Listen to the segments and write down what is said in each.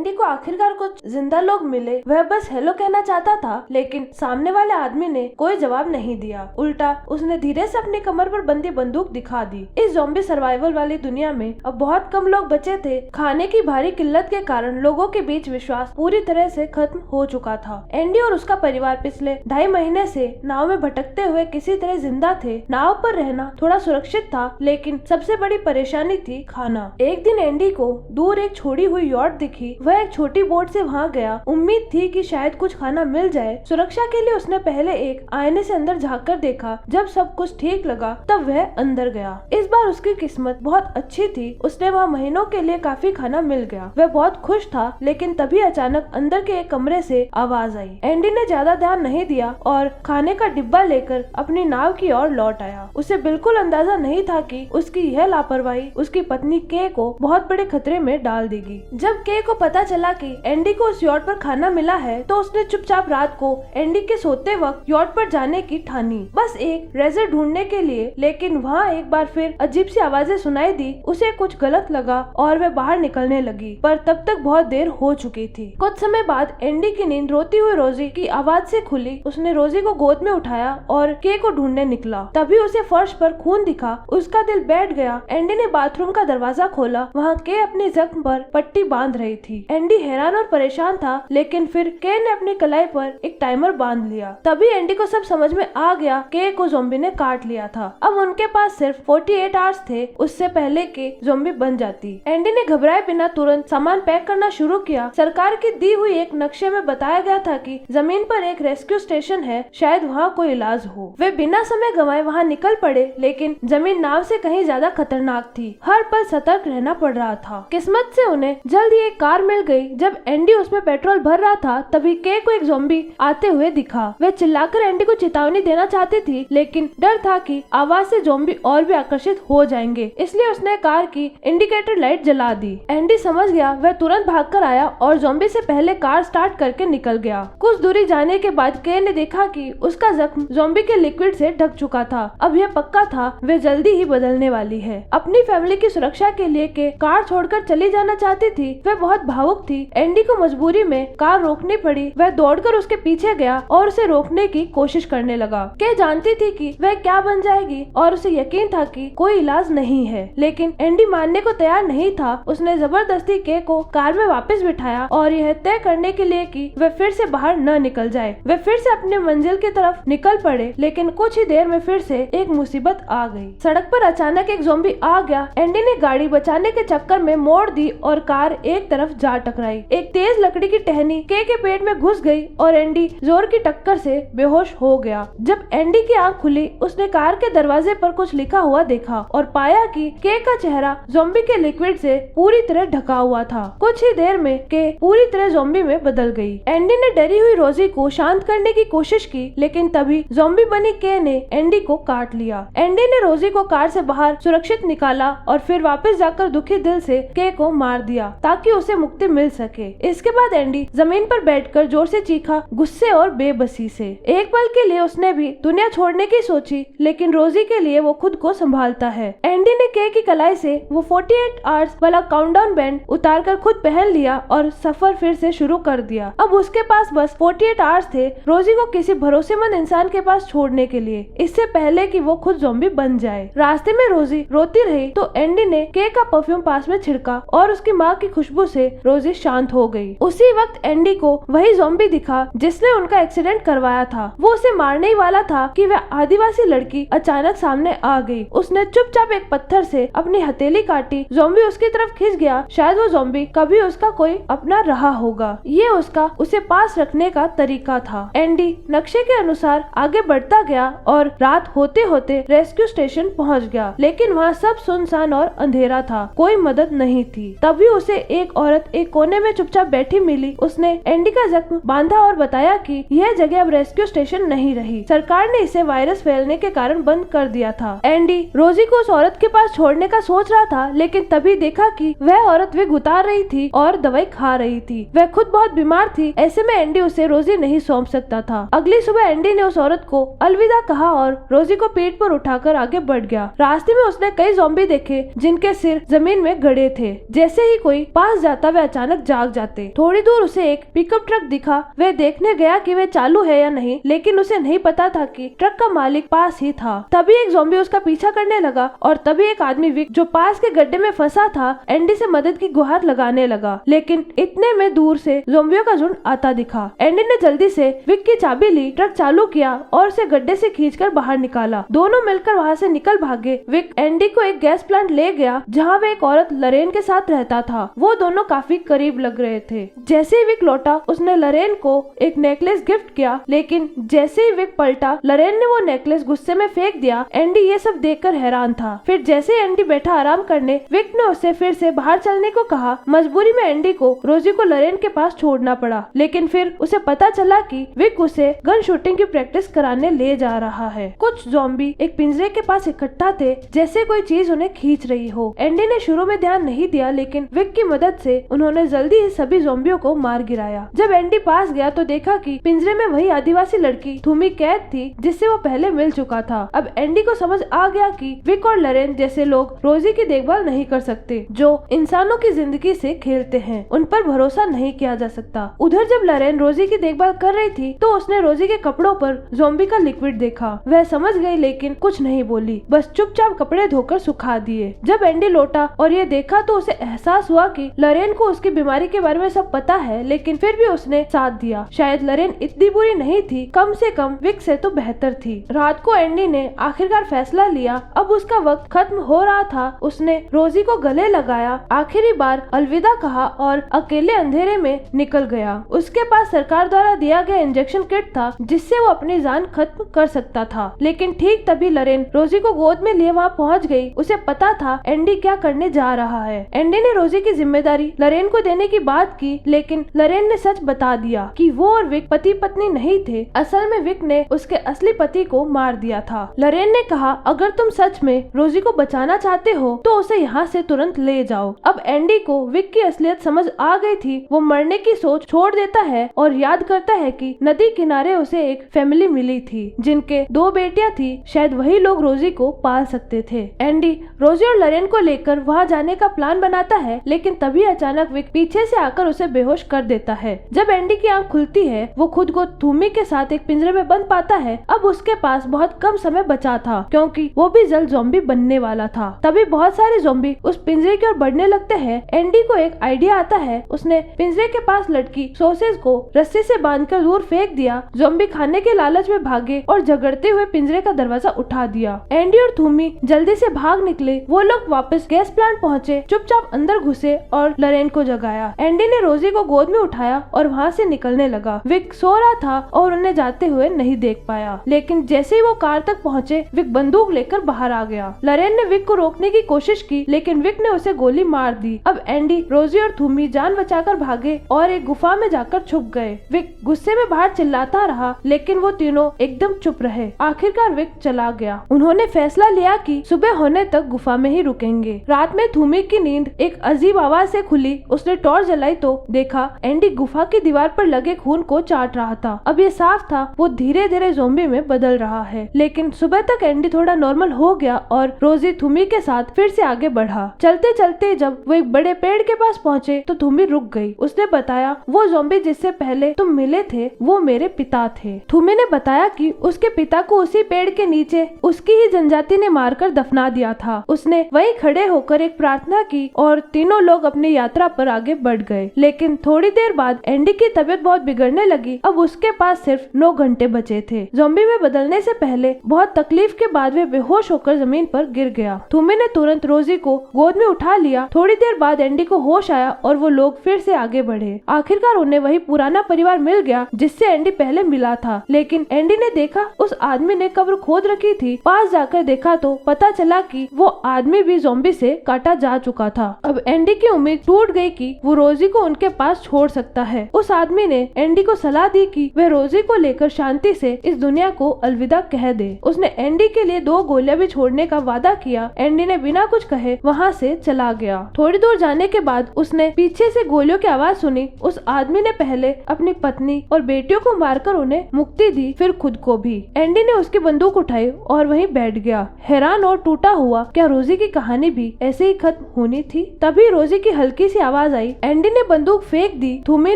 Andy को आखिरकार कुछ जिंदा लोग मिले। वह बस हेलो कहना चाहता था, लेकिन सामने वाले आदमी ने कोई जवाब नहीं दिया। उल्टा उसने धीरे से अपनी कमर पर बंदी बंदूक दिखा दी। इस ज़ॉम्बी सर्वाइवल वाली दुनिया में अब बहुत कम लोग बचे थे। खाने की भारी किल्लत के कारण लोगों के बीच विश्वास पूरी तरह से खत्म हो चुका था। एंडी और उसका परिवार पिछले 2.5 महीने से नाव में भटकते हुए किसी तरह जिंदा थे। नाव पर रहना थोड़ा सुरक्षित था, लेकिन सबसे बड़ी परेशानी थी खाना। एक दिन एंडी को दूर एक छोड़ी हुई यॉट दिखी। वह एक छोटी बोट से वहां गया। उम्मीद थी कि शायद कुछ खाना मिल जाए। सुरक्षा के लिए उसने पहले एक आईने से अंदर झांक कर देखा। जब सब कुछ ठीक लगा तब वह अंदर गया। इस बार उसकी किस्मत बहुत अच्छी थी। उसने वहाँ महीनों के लिए काफी खाना मिल गया। वह बहुत खुश था, लेकिन तभी अचानक अंदर के एक कमरे से आवाज आई। एंडी ने ज्यादा ध्यान नहीं दिया और खाने का डिब्बा लेकर अपनी नाव की ओर लौट आया। उसे बिल्कुल अंदाजा नहीं था कि उसकी यह लापरवाही उसकी पत्नी के को बहुत बड़े खतरे में डाल देगी। जब के को पता चला कि एंडी को उस यॉट पर खाना मिला है, तो उसने चुपचाप रात को एंडी के सोते वक्त यॉट पर जाने की ठानी, बस एक रेजर ढूंढने के लिए। लेकिन वहाँ एक बार फिर अजीब सी आवाजें सुनाई दी। उसे कुछ गलत लगा और वह बाहर निकलने लगी, पर तब तक बहुत देर हो चुकी थी। कुछ समय बाद एंडी की नींद रोती हुई रोजी की आवाज से खुली। उसने रोजी को गोद में उठाया और के को ढूंढने निकला। तभी उसे फर्श पर खून दिखा। उसका दिल बैठ गया। एंडी ने बाथरूम का दरवाजा खोला। वहाँ के अपने जख्म पर पट्टी बांध रही थी। एंडी हैरान और परेशान था, लेकिन फिर के ने अपनी कलाई पर एक टाइमर बांध लिया। तभी एंडी को सब समझ में आ गया। के को ज़ॉम्बी ने काट लिया था। अब उनके पास सिर्फ 48 आवर्स थे, उससे पहले के ज़ॉम्बी बन जाती। एंडी ने घबराए बिना तुरंत सामान पैक करना शुरू किया। सरकार की दी हुई एक नक्शे में बताया गया था कि जमीन पर एक रेस्क्यू स्टेशन है, शायद वहाँ कोई इलाज हो। वे बिना समय गंवाए वहाँ निकल पड़े, लेकिन जमीन नाव से कहीं ज्यादा खतरनाक थी। हर पल सतर्क रहना पड़ रहा था। किस्मत से उन्हें जल्द ही एक कार मिल गई। जब एंडी उसमें पेट्रोल भर रहा था, तभी के को एक ज़ॉम्बी आते हुए दिखा। वे चिल्लाकर एंडी को चेतावनी देना चाहती थी, लेकिन डर था कि आवाज से ज़ॉम्बी और भी आकर्षित हो जाएंगे, इसलिए उसने कार की इंडिकेटर लाइट जला दी। एंडी समझ गया। वह तुरंत भागकर आया और ज़ॉम्बी से पहले कार स्टार्ट करके निकल गया। कुछ दूरी जाने के बाद के ने देखा कि उसका जख्म ज़ॉम्बी के लिक्विड से ढक चुका था। अब यह पक्का था वे जल्दी ही बदलने वाली है। अपनी फैमिली की सुरक्षा के लिए के कार छोड़कर चली जाना चाहती थी। वह बहुत भावुक थी। एंडी को मजबूरी में कार रोकनी पड़ी। वह दौड़कर उसके पीछे गया और उसे रोकने की कोशिश करने लगा। के जानती थी कि वह क्या बन जाएगी और उसे यकीन था कि कोई इलाज नहीं है, लेकिन एंडी मानने को तैयार नहीं था। उसने जबरदस्ती के को कार में वापस बिठाया और यह तय करने के लिए कि वह फिर से बाहर न निकल जाए। वे फिर से अपने मंजिल की तरफ निकल पड़े, लेकिन कुछ ही देर में फिर से एक मुसीबत आ गई। सड़क पर अचानक एक ज़ॉम्बी आ गया। एंडी ने गाड़ी बचाने के चक्कर में मोड़ दी और कार एक तरफ जा टकराई। एक तेज लकड़ी की टहनी के पेट में घुस गई और एंडी जोर की टक्कर से बेहोश हो गया। जब एंडी की आंख खुली, उसने कार के दरवाजे पर कुछ लिखा हुआ देखा और पाया कि के का चेहरा ज़ॉम्बी के लिक्विड से पूरी तरह ढका हुआ था। कुछ ही देर में के पूरी तरह ज़ॉम्बी में बदल गई। एंडी ने डरी हुई रोजी को शांत करने की कोशिश की, लेकिन तभी ज़ॉम्बी बनी के ने एंडी को काट लिया। एंडी ने रोजी को कार से बाहर सुरक्षित निकाला और फिर वापस जाकर दुखी दिल से के को मार दिया ताकि उसे मुक्ति मिल सके। इसके बाद एंडी जमीन पर बैठकर जोर से चीखा, गुस्से और बेबसी से। एक पल के लिए उसने भी दुनिया छोड़ने की सोची, लेकिन रोजी के लिए वो खुद को संभालता है। एंडी ने के की कलाई से वो 48 आवर्स वाला काउंटडाउन बैंड उतारकर खुद पहन लिया और सफर फिर से शुरू कर दिया। अब उसके पास बस 48 आवर्स थे रोजी को किसी भरोसेमंद इंसान के पास छोड़ने के लिए, इससे पहले कि वो खुद ज़ॉम्बी बन जाए। रास्ते में रोजी रोती रही तो एंडी ने के का परफ्यूम पास में छिड़का और उसकी माँ की खुशबू से रोजी शांत हो गई। उसी वक्त एंडी को वही ज़ॉम्बी दिखा जिसने उनका एक्सीडेंट करवाया था। वो उसे मारने ही वाला था कि वह आदिवासी लड़की अचानक सामने आ गई। उसने चुपचाप एक पत्थर से अपनी हथेली काटी। ज़ॉम्बी उसकी तरफ खिंच गया। शायद वो ज़ॉम्बी कभी उसका कोई अपना रहा होगा। ये उसका उसे पास रखने का तरीका था। एंडी नक्शे के अनुसार आगे बढ़ता गया और रात होते होते रेस्क्यू स्टेशन पहुंच गया, लेकिन वहाँ सब सुनसान और अंधेरा था। कोई मदद नहीं थी। तभी उसे एक औरत एक कोने में चुपचाप बैठी मिली। उसने एंडी का जख्म बांधा और बताया कि यह जगह अब रेस्क्यू स्टेशन नहीं रही। सरकार ने इसे वायरस फैलने के कारण बंद कर दिया था। एंडी रोजी को उस औरत के पास छोड़ने का सोच रहा था, लेकिन तभी देखा कि वह औरत विग उतार रही थी और दवाई खा रही थी। वह खुद बहुत बीमार थी। ऐसे में एंडी उसे रोजी नहीं सौंप सकता था। अगली सुबह एंडी ने उस औरत को अलविदा कहा और रोजी को पीठ पर उठाकर आगे बढ़ गया। रास्ते में उसने कई ज़ॉम्बी देखे जिनके सिर जमीन में गड़े थे। जैसे ही कोई पास जाता वह अचानक जाग जाते। थोड़ी दूर उसे एक पिकअप ट्रक दिखा। वह देखने गया कि वह चालू है या नहीं, लेकिन उसे नहीं पता था कि ट्रक का मालिक पास ही था। तभी एक ज़ॉम्बी उसका पीछा करने लगा और तभी एक आदमी विक जो पास के गड्ढे में फंसा था एंडी से मदद की गुहार लगाने लगा। लेकिन इतने में दूर से ज़ॉम्बियों का झुंड आता दिखा। एंडी ने जल्दी से विक की चाबी ली, ट्रक चालू किया और उसे गड्ढे से खींचकर बाहर निकाला। दोनों मिलकर वहाँ से निकल भागे। विक एंडी को एक गैस प्लांट ले गया जहाँ वह एक औरत लरेन के साथ रहता था। वो दोनों काफी करीब लग रहे थे। जैसे ही विक लौटा उसने लरेन को एक नेकलेस गिफ्ट किया, लेकिन जैसे ही विक पलटा लरेन ने वो नेकलेस गुस्से में फेंक दिया। एंडी ये सब देखकर हैरान था। फिर जैसे ही एंडी बैठा आराम करने, विक ने उसे फिर से बाहर चलने को कहा। मजबूरी में एंडी को रोजी को लरेन के पास छोड़ना पड़ा, लेकिन फिर उसे पता चला कि विक उसे गन शूटिंग की प्रैक्टिस कराने ले जा रहा है। कुछ ज़ॉम्बी एक पिंजरे के पास इकट्ठा थे, जैसे कोई चीज उन्हें खींच रही हो। एंडी ने शुरू में ध्यान नहीं दिया, लेकिन विक की मदद से उन्होंने जल्दी ही सभी ज़ॉम्बियों को मार गिराया। जब एंडी पास गया तो देखा कि पिंजरे में वही आदिवासी लड़की थूमी कैद थी जिससे वो पहले मिल चुका था। अब एंडी को समझ आ गया कि विक और लरेन जैसे लोग रोजी की देखभाल नहीं कर सकते, जो इंसानों की जिंदगी से खेलते हैं। उन पर भरोसा नहीं किया जा सकता। उधर जब लरेन रोजी की देखभाल कर रही थी तो उसने रोजी के कपड़ों पर ज़ॉम्बी का लिक्विड देखा। वह समझ गई, लेकिन कुछ नहीं बोली, बस चुपचाप कपड़े धोकर सुखा दिए। जब एंडी लौटा और ये देखा तो उसे एहसास हुआ कि लरेन को उसकी बीमारी के बारे में सब पता है, लेकिन फिर भी उसने साथ दिया। शायद लरेन इतनी बुरी नहीं थी, कम से कम विक से तो बेहतर थी। रात को एंडी ने आखिरकार फैसला लिया। अब उसका वक्त खत्म हो रहा था। उसने रोजी को गले लगाया, आखिरी बार अलविदा कहा और अकेले अंधेरे में निकल गया। उसके पास सरकार द्वारा दिया गया इंजेक्शन किट था जिससे वो अपनी जान खत्म कर सकता था। लेकिन ठीक तभी लरेन रोजी को गोद में लिए वहाँ पहुँच गई। उसे पता था एंडी क्या करने जा रहा है। एंडी ने रोजी की जिम्मेदारी लरेन को देने की बात की, लेकिन लरेन ने सच बता दिया कि वो और विक पति पत्नी नहीं थे। असल में विक ने उसके असली पति को मार दिया था। लरेन ने कहा, अगर तुम सच में रोजी को बचाना चाहते हो तो उसे यहाँ से तुरंत ले जाओ। अब एंडी को विक की असलियत समझ आ गई थी। वो मरने की सोच छोड़ देता है और याद करता है कि नदी किनारे उसे एक फैमिली मिली थी जिनके 2 बेटियां थी। शायद वही लोग रोजी को पाल सकते थे। एंडी रोजी और लरेन को लेकर वहाँ जाने का प्लान बनाता है, लेकिन तभी अचानक विक पीछे से आकर उसे बेहोश कर देता है। जब एंडी की आंख खुलती है वो खुद को थूमी के साथ एक पिंजरे में बंद पाता है। अब उसके पास बहुत कम समय बचा था क्योंकि वो भी जल्द ज़ॉम्बी बनने वाला था। तभी बहुत सारे ज़ॉम्बी उस पिंजरे की ओर बढ़ने लगते हैं। एंडी को एक आइडिया आता है। उसने पिंजरे के पास लटकी सॉसेज को रस्सी से बांधकर दूर फेंक दिया। ज़ॉम्बी खाने के लालच में भागे और झगड़ते हुए पिंजरे का दरवाजा उठा दिया। एंडी और थूमी जल्दी से भाग निकले। वो लोग वापस गैस प्लांट पहुँचे, चुपचाप अंदर घुसे और लरेन को जगाया। एंडी ने रोजी को गोद में उठाया और वहाँ से निकलने लगा। विक सो रहा था और उन्हें जाते हुए नहीं देख पाया, लेकिन जैसे ही वो कार तक पहुँचे विक बंदूक लेकर बाहर आ गया। लरेन ने विक को रोकने की कोशिश की, लेकिन विक ने उसे गोली मार दी। अब एंडी, रोजी और थूमी जान बचाकर भागे और एक गुफा में जाकर छुप गए। विक गुस्से में बाहर चिल्लाता रहा, लेकिन वो तीनों एकदम चुप रहे। आखिरकार विक चला गया। उन्होंने फैसला लिया कि सुबह होने तक गुफा में ही रुकेंगे। रात में थूमी की नींद एक अजीब आवाज से खुली। उसने टॉर्च जलाई तो देखा एंडी गुफा की दीवार पर लगे खून को चाट रहा था। अब ये साफ था वो धीरे धीरे ज़ॉम्बी में बदल रहा है। लेकिन सुबह तक एंडी थोड़ा नॉर्मल हो गया और रोजी थूमी के साथ फिर से आगे बढ़ा। चलते चलते जब वो एक बड़े पेड़ के पास पहुँचे तो थूमी रुक गई। उसने बताया, वो ज़ॉम्बी जिससे पहले तुम मिले थे वो मेरे पिता थे। थूमी ने बताया कि उसके पिता को उसी पेड़ के नीचे उसकी ही जनजाति ने मारकर दफना दिया था। उसने वहीं खड़े होकर एक प्रार्थना की और तीनों लोग अपनी यात्रा पर आगे बढ़ गए। लेकिन थोड़ी देर बाद एंडी की तबीयत बहुत बिगड़ने लगी। अब उसके पास सिर्फ 9 घंटे बचे थे। ज़ॉम्बी में बदलने से पहले बहुत तकलीफ के बाद वे बेहोश होकर जमीन पर गिर गया। थूमी ने तुरंत रोजी को गोद में उठा लिया। थोड़ी देर बाद एंडी को होश आया और वो लोग फिर से आगे बढ़े। आखिरकार उन्हें वही पुराना परिवार मिल गया जिससे एंडी पहले मिला था। लेकिन एंडी ने देखा उस आदमी ने कब्र खोद रखी थी। पास जाकर देखा तो पता चला कि वो आदमी भी ज़ॉम्बी से काटा जा चुका था। अब एंडी की उम्मीद टूट गई कि वो रोजी को उनके पास छोड़ सकता है। उस आदमी ने एंडी को सलाह दी कि वह रोजी को लेकर शांति से इस दुनिया को अलविदा कह दे। उसने एंडी के लिए 2 गोलियां भी छोड़ने का वादा किया। एंडी ने बिना कुछ कहे वहाँ से चला गया। थोड़ी दूर जाने के बाद उसने पीछे से गोलियों की आवाज सुनी। उस आदमी ने पहले अपनी पत्नी और बेटियों को मारकर उन्हें मुक्ति दी, फिर खुद को भी। एंडी ने उसकी बंदूक उठाई और वहीं बैठ गया, हैरान और टूटा हुआ। क्या रोजी की कहानी भी ऐसे ही खत्म होनी थी? तभी रोजी की हल्की सी आवाज आवाज आई। एंडी ने बंदूक फेंक दी। थूमी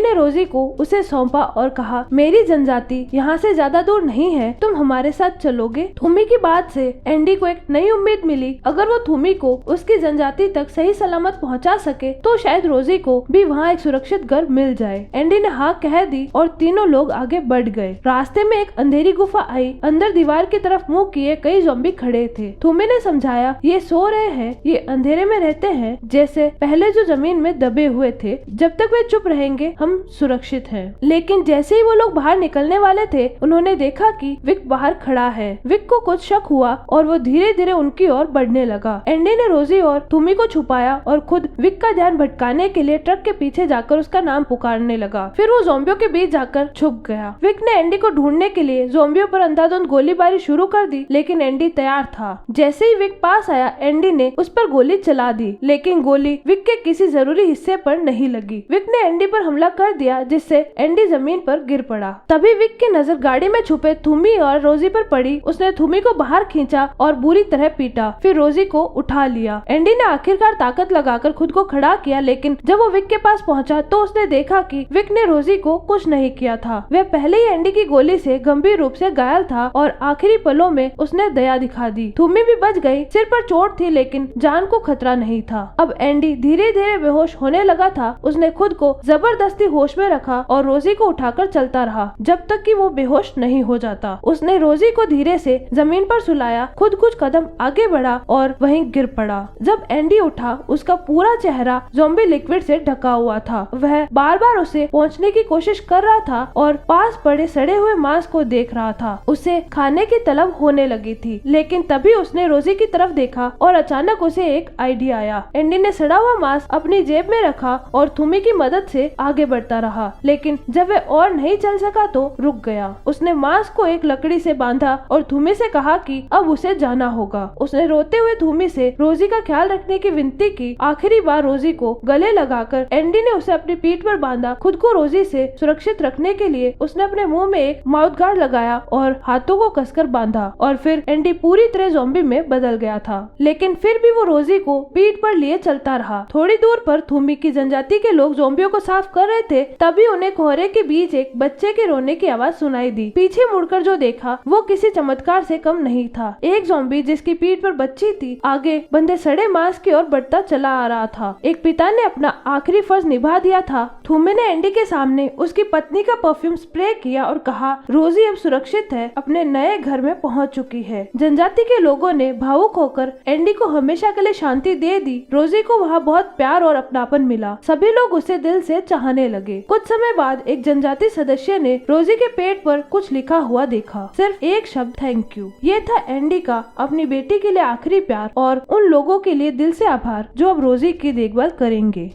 ने रोजी को उसे सौंपा और कहा, मेरी जनजाति यहाँ से ज्यादा दूर नहीं है, तुम हमारे साथ चलोगे? थूमी की बात से एंडी को एक नई उम्मीद मिली। अगर वो थूमी को उसकी जनजाति तक सही सलामत पहुँचा सके तो शायद रोजी को भी वहाँ एक सुरक्षित घर मिल जाए। एंडी ने हाँ कह दी और तीनों लोग आगे बढ़ गए। रास्ते में एक अंधेरी गुफा आई। अंदर दीवार की तरफ मुंह किए कई ज़ॉम्बी खड़े थे। थूमी ने समझाया, ये सो रहे हैं, ये अंधेरे में रहते हैं जैसे पहले जो जमीन में दबे हुए थे। जब तक वे चुप रहेंगे हम सुरक्षित हैं। लेकिन जैसे ही वो लोग बाहर निकलने वाले थे उन्होंने देखा कि विक बाहर खड़ा है। विक को कुछ शक हुआ और वो धीरे धीरे उनकी ओर बढ़ने लगा। एंडी ने रोजी और थूमी को छुपाया और खुद विक का ध्यान भटकाने के लिए ट्रक के पीछे जाकर उसका नाम पुकारने लगा। फिर वो ज़ॉम्बियों के बीच जाकर छुप गया। विक ने एंडी को ढूंढने के लिए ज़ॉम्बियों पर अंधाधुंध गोलीबारी शुरू कर दी, लेकिन एंडी तैयार था। जैसे ही विक पास आया एंडी ने उस पर गोली चला दी, लेकिन गोली विक के किसी जरूरी हिस्से पर नहीं लगी। विक ने एंडी पर हमला कर दिया जिससे एंडी जमीन पर गिर पड़ा। तभी विक की नजर गाड़ी में छुपे थूमी और रोजी पर पड़ी। उसने थूमी को बाहर खींचा और बुरी तरह पीटा, फिर रोजी को उठा लिया। एंडी ने आखिरकार ताकत लगाकर खुद को खड़ा किया, लेकिन जब वो विक के पास पहुंचा तो उसने देखा कि विक ने रोजी को कुछ नहीं किया था। वह पहले ही एंडी की गोली से गंभीर रूप से घायल था और आखिरी पलों में उसने दया दिखा दी। थूमी भी बच गई। सिर पर चोट थी लेकिन जान को खतरा नहीं था। अब एंडी धीरे धीरे बेहोश होने लगा था। उसने खुद को जबरदस्ती होश में रखा और रोजी को उठाकर चलता रहा जब तक कि वो बेहोश नहीं हो जाता। उसने रोजी को धीरे से जमीन पर सुलाया, खुद कुछ कदम आगे बढ़ा और वहीं गिर पड़ा। जब एंडी उठा उसका पूरा चेहरा ज़ॉम्बी लिक्विड से ढका हुआ था। वह बार बार उसे पहुंचने की कोशिश कर रहा था और पास पड़े सड़े हुए मांस को देख रहा था। उसे खाने की तलब होने लगी थी, लेकिन तभी उसने रोजी की तरफ देखा और अचानक उसे एक आइडिया आया। एंडी ने सड़ा हुआ मांस अपनी जेब में रखा और थूमी की मदद से आगे बढ़ता रहा, लेकिन जब वह और नहीं चल सका तो रुक गया। उसने मांस को एक लकड़ी से बांधा और थूमी से कहा कि अब उसे जाना होगा। उसने रोते हुए थूमी से रोजी का ख्याल रखने की विनती की। आखिरी बार रोजी को गले लगाकर एंडी ने उसे अपनी पीठ पर बांधा। खुद को रोजी से सुरक्षित रखने के लिए उसने अपने मुंह में एक माउथ गार्ड लगाया और हाथों को कसकर बांधा और फिर एंडी पूरी तरह ज़ॉम्बी में बदल गया था। लेकिन फिर भी वो रोजी को पीठ पर लिए चलता रहा। थोड़ी दूर पर थूमी की जनजाति के लोग ज़ॉम्बियों को साफ कर रहे थे। तभी उन्हें कोहरे के बीच एक बच्चे के रोने की आवाज सुनाई दी। पीछे मुड़कर जो देखा वो किसी चमत्कार से कम नहीं था। एक ज़ॉम्बी जिसकी पीठ पर बच्ची थी आगे बंधे सड़े मांस की ओर बढ़ता चला आ रहा था। एक पिता ने अपना आखिरी फर्ज निभा दिया था। थूमी ने एंडी के सामने उसकी पत्नी का परफ्यूम स्प्रे किया और कहा, रोजी अब सुरक्षित है, अपने नए घर में पहुंच चुकी है। जनजाति के लोगों ने भावुक होकर एंडी को हमेशा के लिए शांति दे दी। रोजी को वहाँ बहुत प्यार और अपनापन मिला। सभी लोग उसे दिल से चाहने लगे। कुछ समय बाद एक जनजाति सदस्य ने रोजी के पेट पर कुछ लिखा हुआ देखा, सिर्फ एक शब्द, थैंक यू। ये था एंडी का अपनी बेटी के लिए आखिरी प्यार और उन लोगों के लिए दिल से आभार जो अब रोजी की देखभाल करेंगे।